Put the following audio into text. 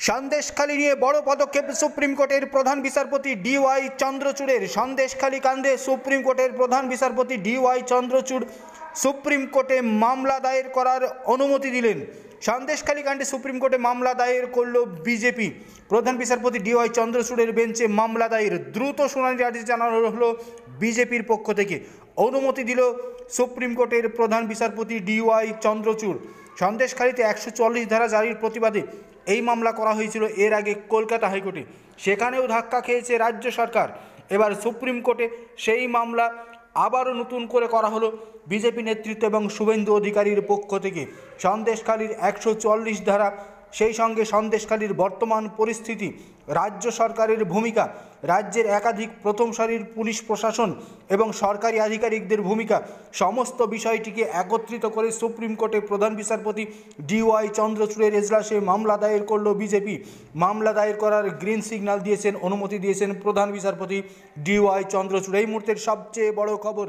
সন্দেশখালী নিয়ে বড় পদক্ষেপ সুপ্রিম কোর্টের প্রধান বিচারপতি ডিওয়াই চন্দ্রচূড়ের। সন্দেশখালী কাণ্ডে সুপ্রিম কোর্টের প্রধান বিচারপতি ডিওয়াই চন্দ্রচূড় সুপ্রিম কোর্টে মামলা দায়ের করার অনুমতি দিলেন। সন্দেশখালী কাণ্ডে সুপ্রিম কোর্টে মামলা দায়ের করল বিজেপি। প্রধান বিচারপতি ডিওয়াই চন্দ্রচূড়ের বেঞ্চে মামলা দায়ের দ্রুত শুনানির আর্জি জানানো হলো বিজেপির পক্ষ থেকে। অনুমতি দিল সুপ্রিম কোর্টের প্রধান বিচারপতি ডিওয়াই চন্দ্রচূড়। সন্দেশখালীতে 144 ধারা জারির প্রতিবাদে এই মামলা করা হয়েছিল এর আগে কলকাতা হাইকোর্টে, সেখানেও ধাক্কা খেয়েছে রাজ্য সরকার। এবার সুপ্রিম কোর্টে সেই মামলা আবারও নতুন করে করা হলো বিজেপি নেতৃত্ব এবং শুভেন্দু অধিকারীর পক্ষ থেকে। সন্দেশখালীর 144 ধারা, সেই সঙ্গে সন্দেশখালীর বর্তমান পরিস্থিতি, রাজ্য সরকারের ভূমিকা, রাজ্যের একাধিক প্রথম সারির পুলিশ প্রশাসন এবং সরকারি আধিকারিকদের ভূমিকা, সমস্ত বিষয়টিকে একত্রিত করে সুপ্রিম কোর্টে প্রধান বিচারপতি ডিওয়াই চন্দ্রচূড়ের এজলাসে মামলা দায়ের করল বিজেপি। মামলা দায়ের করার গ্রিন সিগন্যাল দিয়েছেন, অনুমতি দিয়েছেন প্রধান বিচারপতি ডিওয়াই চন্দ্রচূড়। এই মুহূর্তের সবচেয়ে বড় খবর।